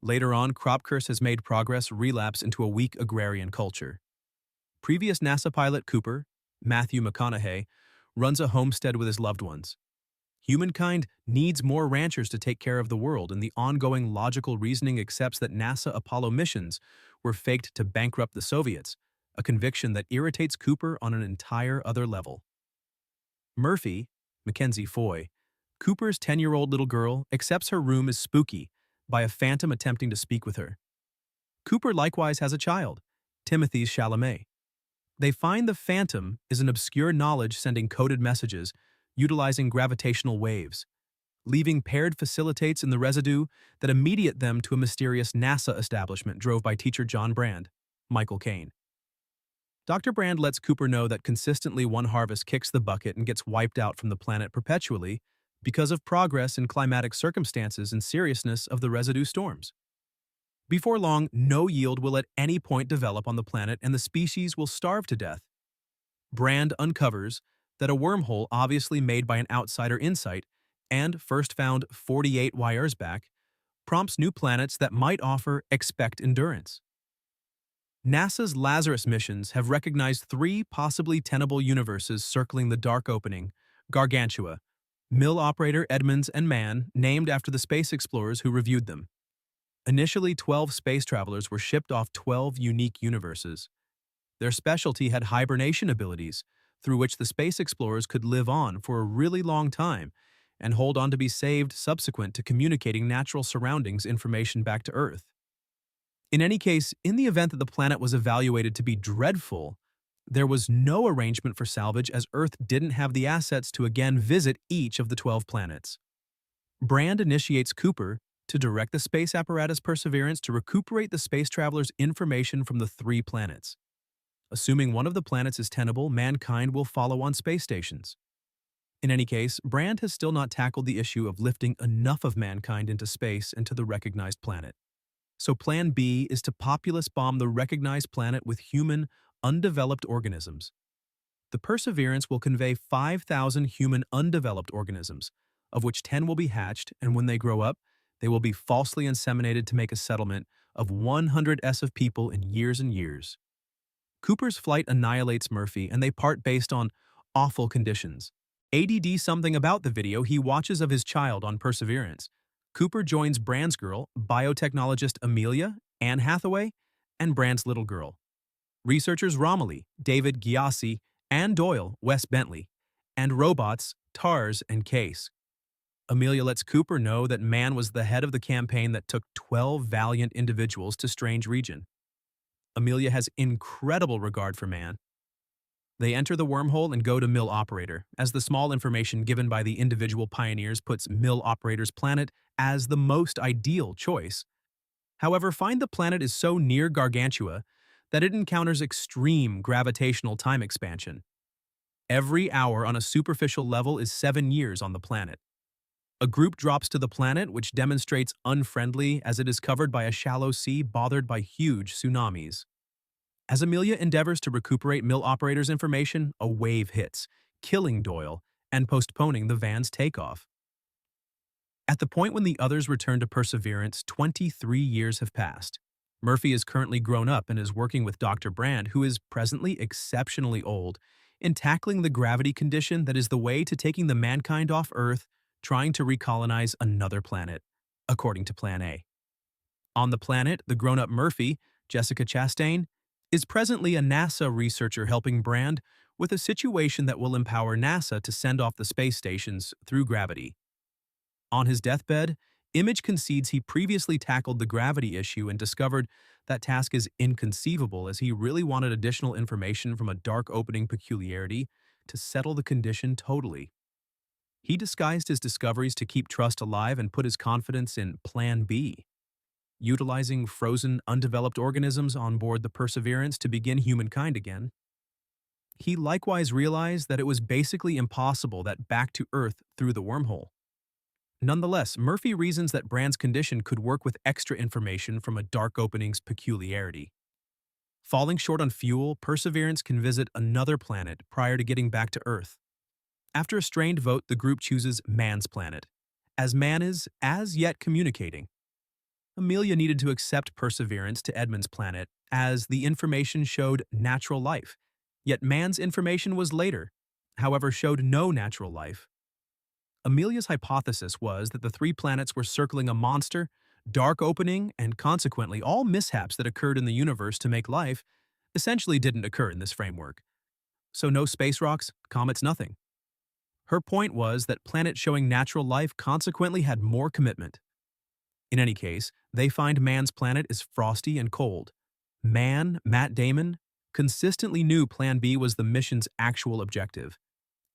Later on, crop curse has made progress relapse into a weak agrarian culture. Previous NASA pilot Cooper, Matthew McConaughey, runs a homestead with his loved ones. Humankind needs more ranchers to take care of the world, and the ongoing logical reasoning accepts that NASA Apollo missions were faked to bankrupt the Soviets, a conviction that irritates Cooper on an entire other level. Murphy, Mackenzie Foy, Cooper's 10-year-old little girl, accepts her room as spooky by a phantom attempting to speak with her. Cooper likewise has a child, Timothy Chalamet. They find the phantom is an obscure knowledge sending coded messages utilizing gravitational waves, leaving paired facilitates in the residue that immediate them to a mysterious NASA establishment drove by teacher John Brand, Michael Caine. Dr. Brand lets Cooper know that consistently one harvest kicks the bucket and gets wiped out from the planet perpetually because of progress in climatic circumstances and seriousness of the residue storms. Before long, no yield will at any point develop on the planet and the species will starve to death. Brand uncovers that a wormhole obviously made by an outsider insight and first found 48 years back prompts new planets that might offer expect endurance. NASA's Lazarus missions have recognized three possibly tenable universes circling the dark opening, Gargantua, mill operator Edmonds and Mann, named after the space explorers who reviewed them. Initially, 12 space travelers were shipped off 12 unique universes. Their specialty had hibernation abilities, through which the space explorers could live on for a really long time and hold on to be saved subsequent to communicating natural surroundings information back to Earth. In any case, in the event that the planet was evaluated to be dreadful, there was no arrangement for salvage as Earth didn't have the assets to again visit each of the 12 planets. Brand initiates Cooper to direct the space apparatus Perseverance to recuperate the space travelers' information from the three planets. Assuming one of the planets is tenable, mankind will follow on space stations. In any case, Brand has still not tackled the issue of lifting enough of mankind into space and to the recognized planet. So Plan B is to populace bomb the recognized planet with human, undeveloped organisms. The Perseverance will convey 5,000 human undeveloped organisms, of which 10 will be hatched, and when they grow up, they will be falsely inseminated to make a settlement of 100 of people in years and years. Cooper's flight annihilates Murphy, and they part based on awful conditions. ADD something about the video he watches of his child on Perseverance. Cooper joins Brand's girl, biotechnologist Amelia, Anne Hathaway, and Brand's little girl. Researchers Romilly, David Gyasi, Anne Doyle, Wes Bentley, and robots Tars and Case. Amelia lets Cooper know that Mann was the head of the campaign that took 12 valiant individuals to Strange Region. Amelia has incredible regard for Mann. They enter the wormhole and go to Mill Operator, as the small information given by the individual pioneers puts Mill Operator's planet as the most ideal choice. However, find the planet is so near Gargantua that it encounters extreme gravitational time expansion. Every hour on a superficial level is 7 years on the planet. A group drops to the planet, which demonstrates unfriendly as it is covered by a shallow sea bothered by huge tsunamis. As Amelia endeavors to recuperate Mill Operator's information, a wave hits, killing Doyle and postponing the van's takeoff. At the point when the others return to Perseverance, 23 years have passed. Murphy is currently grown up and is working with Dr. Brand, who is presently exceptionally old, in tackling the gravity condition that is the way to taking the mankind off Earth, trying to recolonize another planet, according to Plan A. On the planet, the grown-up Murphy, Jessica Chastain, is presently a NASA researcher helping Brand with a situation that will empower NASA to send off the space stations through gravity. On his deathbed, Image concedes he previously tackled the gravity issue and discovered that task is inconceivable as he really wanted additional information from a dark opening peculiarity to settle the condition totally. He disguised his discoveries to keep trust alive and put his confidence in Plan B, utilizing frozen, undeveloped organisms on board the Perseverance to begin humankind again. He likewise realized that it was basically impossible that back to Earth through the wormhole. Nonetheless, Murphy reasons that Brand's condition could work with extra information from a dark opening's peculiarity. Falling short on fuel, Perseverance can visit another planet prior to getting back to Earth. After a strained vote, the group chooses Mann's planet, as Mann is as yet communicating. Amelia needed to accept Perseverance to Edmund's planet as the information showed natural life, yet man's information was later, however showed no natural life. Amelia's hypothesis was that the three planets were circling a monster, dark opening, and consequently all mishaps that occurred in the universe to make life essentially didn't occur in this framework. So no space rocks, comets, nothing. Her point was that planets showing natural life consequently had more commitment. In any case, they find man's planet is frosty and cold. Matt Damon, consistently knew Plan B was the mission's actual objective.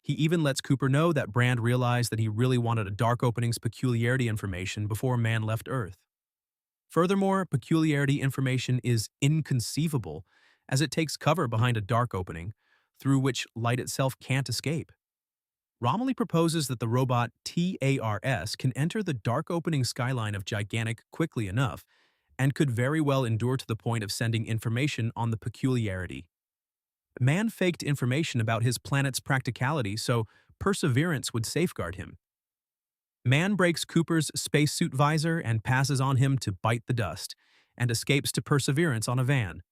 He even lets Cooper know that Brand realized that he really wanted a dark opening's peculiarity information before man left Earth. Furthermore, peculiarity information is inconceivable, as it takes cover behind a dark opening, through which light itself can't escape. Romilly proposes that the robot TARS can enter the dark opening skyline of Gigantic quickly enough, and could very well endure to the point of sending information on the peculiarity. Man faked information about his planet's practicality so Perseverance would safeguard him. Man breaks Cooper's spacesuit visor and passes on him to bite the dust, and escapes to Perseverance on a van.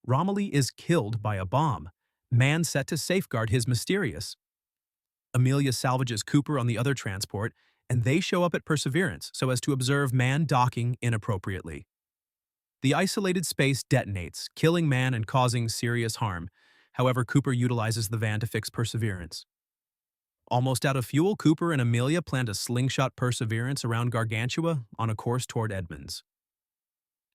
Romilly is killed by a bomb, Man set to safeguard his Mysterious. Amelia salvages Cooper on the other transport, and they show up at Perseverance so as to observe Man docking inappropriately. The isolated space detonates, killing Man and causing serious harm. However, Cooper utilizes the van to fix Perseverance. Almost out of fuel, Cooper and Amelia plan to slingshot Perseverance around Gargantua on a course toward Edmonds.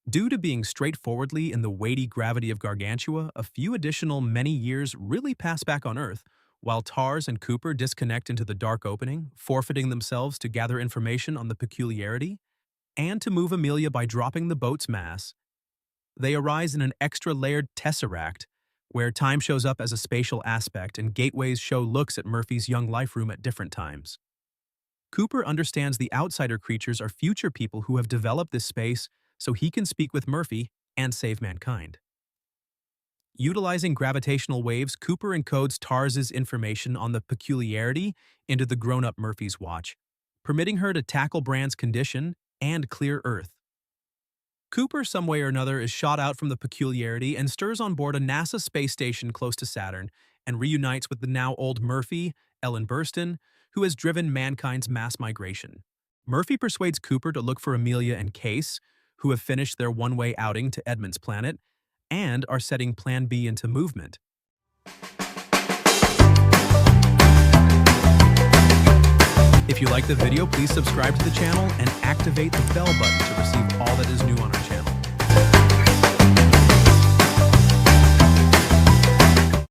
Due to being straightforwardly in the weighty gravity of Gargantua, a few additional many years really pass back on Earth, while TARS and Cooper disconnect into the dark opening, forfeiting themselves to gather information on the peculiarity, and to move Amelia by dropping the boat's mass. They arise in an extra-layered tesseract, where time shows up as a spatial aspect and gateways show looks at Murphy's young life room at different times. Cooper understands the outsider creatures are future people who have developed this space so he can speak with Murphy and save mankind. Utilizing gravitational waves, Cooper encodes TARS's information on the peculiarity into the grown-up Murphy's watch, permitting her to tackle Brand's condition and clear Earth. Cooper, some way or another, is shot out from the peculiarity and stirs on board a NASA space station close to Saturn and reunites with the now old Murphy, Ellen Burstyn, who has driven mankind's mass migration. Murphy persuades Cooper to look for Amelia and Case, who have finished their one-way outing to Edmund's planet and are setting Plan B into movement. If you like the video, please subscribe to the channel and activate the bell button to receive all that is new on our